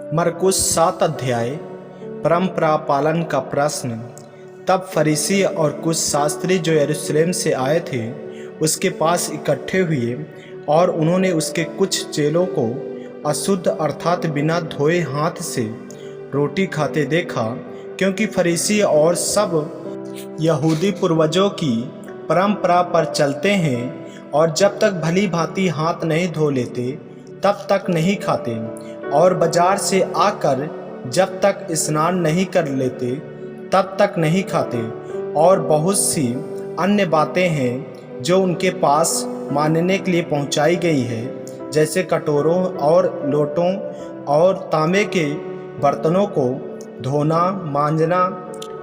मरकुस 7 अध्याय। परंपरा पालन का प्रश्न। तब फरीसी और कुछ शास्त्री जो यरूशलेम से आए थे उसके पास इकट्ठे हुए और उन्होंने उसके कुछ चेलों को अशुद्ध अर्थात बिना धोए हाथ से रोटी खाते देखा, क्योंकि फरीसी और सब यहूदी पूर्वजों की परंपरा पर चलते हैं और जब तक भली भांति हाथ नहीं धो लेते तब तक नहीं खाते, और बाजार से आकर जब तक स्नान नहीं कर लेते तब तक नहीं खाते। और बहुत सी अन्य बातें हैं जो उनके पास मानने के लिए पहुंचाई गई है, जैसे कटोरों और लोटों और तांबे के बर्तनों को धोना मांजना।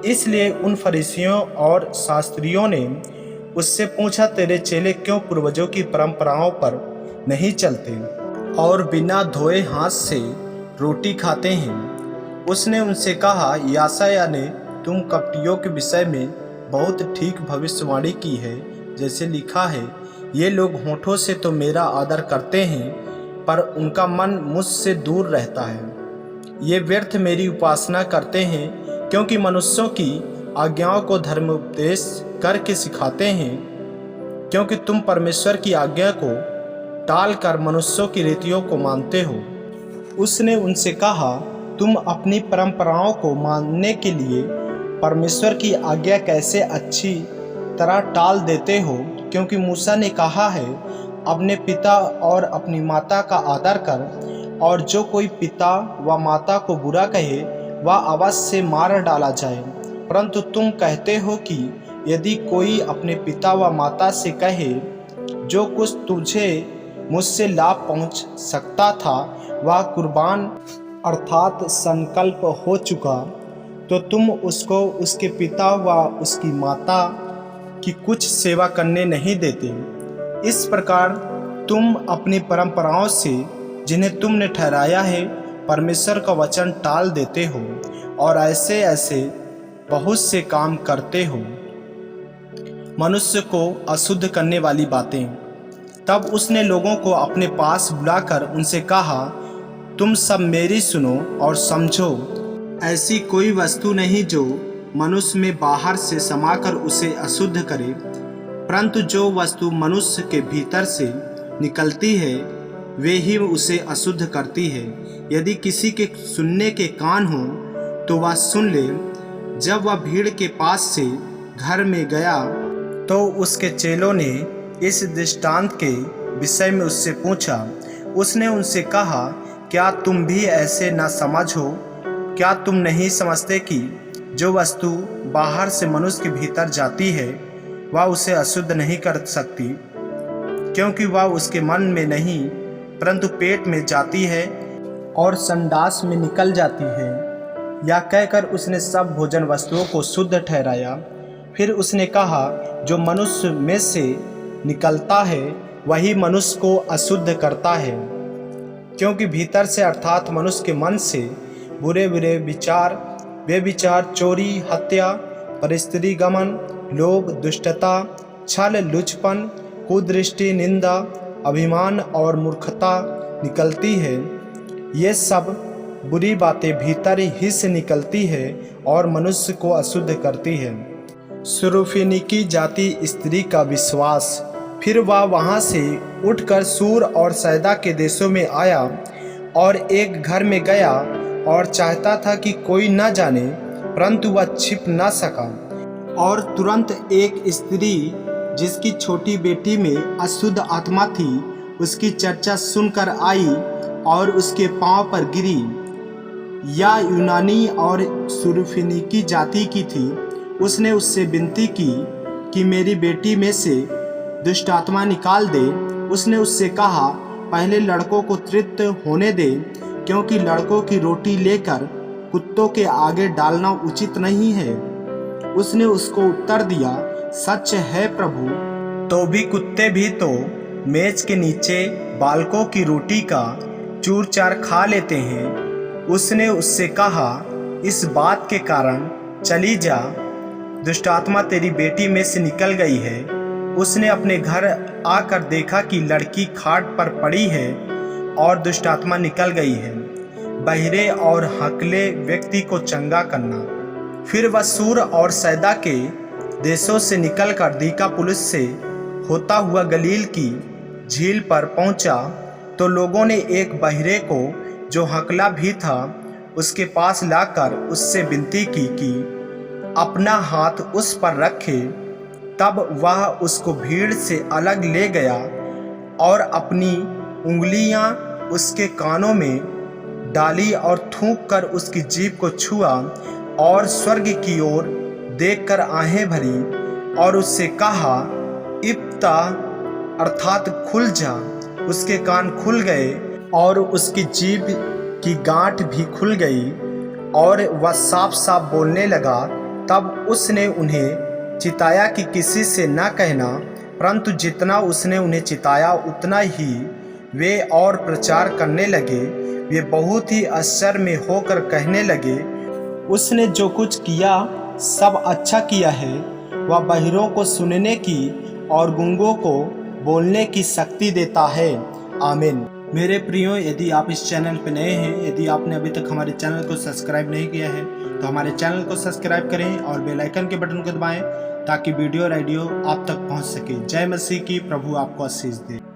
इसलिए उन फरीसियों और शास्त्रियों ने उससे पूछा, तेरे चेले क्यों पूर्वजों की परंपराओं पर नहीं चलते और बिना धोए हाथ से रोटी खाते हैं? उसने उनसे कहा, यशायाह ने तुम कपटियों के विषय में बहुत ठीक भविष्यवाणी की है, जैसे लिखा है, ये लोग होठों से तो मेरा आदर करते हैं पर उनका मन मुझसे दूर रहता है। ये व्यर्थ मेरी उपासना करते हैं, क्योंकि मनुष्यों की आज्ञाओं को धर्मोपदेश करके सिखाते हैं। क्योंकि तुम परमेश्वर की आज्ञा को टाल कर मनुष्यों की रीतियों को मानते हो। उसने उनसे कहा, तुम अपनी परंपराओं को मानने के लिए परमेश्वर की आज्ञा कैसे अच्छी तरह टाल देते हो? क्योंकि मूसा ने कहा है, अपने पिता और अपनी माता का आदर कर, और जो कोई पिता व माता को बुरा कहे वह अवश्य से मार डाला जाए। परंतु तुम कहते हो कि यदि कोई अपने पिता व माता से कहे, जो कुछ तुझे मुझसे लाभ पहुंच सकता था वह कुर्बान अर्थात संकल्प हो चुका, तो तुम उसको उसके पिता व उसकी माता की कुछ सेवा करने नहीं देते। इस प्रकार तुम अपनी परंपराओं से जिन्हें तुमने ठहराया है परमेश्वर का वचन टाल देते हो और ऐसे ऐसे बहुत से काम करते हो, मनुष्य को अशुद्ध करने वाली बातें। तब उसने लोगों को अपने पास बुलाकर उनसे कहा, तुम सब मेरी सुनो और समझो। ऐसी कोई वस्तु नहीं जो मनुष्य में बाहर से समाकर उसे अशुद्ध करे, परंतु जो वस्तु मनुष्य के भीतर से निकलती है वे ही उसे अशुद्ध करती है। यदि किसी के सुनने के कान हो तो वह सुन ले। जब वह भीड़ के पास से घर में गया तो उसके चेलों ने इस दृष्टांत के विषय में उससे पूछा। उसने उनसे कहा, क्या तुम भी ऐसे न समझ हो? क्या तुम नहीं समझते कि जो वस्तु बाहर से मनुष्य के भीतर जाती है वह उसे अशुद्ध नहीं कर सकती, क्योंकि वह उसके मन में नहीं परंतु पेट में जाती है और संडास में निकल जाती है। या कहकर उसने सब भोजन वस्तुओं को शुद्ध ठहराया। फिर उसने कहा, जो मनुष्य में से निकलता है वही मनुष्य को अशुद्ध करता है, क्योंकि भीतर से अर्थात मनुष्य के मन से बुरे बुरे विचार, व्यभिचार, चोरी, हत्या, परस्त्री गमन, लोभ, दुष्टता, छल, लुचपन, कुदृष्टि, निंदा, अभिमान और मूर्खता निकलती है। ये सब बुरी बातें भीतर ही से निकलती है और मनुष्य को अशुद्ध करती है। सुरूफिनिकी जाति स्त्री का विश्वास। फिर वह वहाँ से उठकर सूर और सैदा के देशों में आया और एक घर में गया और चाहता था कि कोई न जाने, परंतु वह छिप न सका। और तुरंत एक स्त्री जिसकी छोटी बेटी में अशुद्ध आत्मा थी उसकी चर्चा सुनकर आई और उसके पांव पर गिरी। या यूनानी और सुरूफिनिकी जाति की थी। उसने उससे विनती की कि मेरी बेटी में से दुष्ट आत्मा निकाल दे। उसने उससे कहा, पहले लड़कों को तृप्त होने दे, क्योंकि लड़कों की रोटी लेकर कुत्तों के आगे डालना उचित नहीं है। उसने उसको उत्तर दिया, सच है प्रभु, तो भी कुत्ते भी तो मेज के नीचे बालकों की रोटी का चूर चार खा लेते हैं। उसने उससे कहा, इस बात के कारण चली जा, दुष्टात्मा तेरी बेटी में से निकल गई है। उसने अपने घर आकर देखा कि लड़की खाट पर पड़ी है और दुष्टात्मा निकल गई है। बहिरे और हकले व्यक्ति को चंगा करना। फिर वह सूर और सैदा के देशों से निकलकर दिकापुलिस से होता हुआ गलील की झील पर पहुंचा, तो लोगों ने एक बहिरे को जो हकला भी था उसके पास लाकर उससे विनती की कि अपना हाथ उस पर रखे। तब वह उसको भीड़ से अलग ले गया और अपनी उंगलियां उसके कानों में डाली और थूक कर उसकी जीभ को छुआ और स्वर्ग की ओर देखकर आहें भरी और उससे कहा, इप्ता अर्थात खुल जा। उसके कान खुल गए और उसकी जीभ की गांठ भी खुल गई और वह साफ साफ बोलने लगा। तब उसने उन्हें चिताया कि किसी से न कहना, परंतु जितना उसने उन्हें चिताया उतना ही वे और प्रचार करने लगे। वे बहुत ही आश्चर्य में होकर कहने लगे, उसने जो कुछ किया सब अच्छा किया है। वह बहिरों को सुनने की और गूंगों को बोलने की शक्ति देता है। आमीन। मेरे प्रियो, यदि आप इस चैनल पर नए हैं, यदि आपने अभी तक हमारे चैनल को सब्सक्राइब नहीं किया है तो हमारे चैनल को सब्सक्राइब करें और बेल आइकन के बटन को दबाएं ताकि वीडियो आप तक पहुंच सके। जय मसीह की। प्रभु आपको आशीष दे।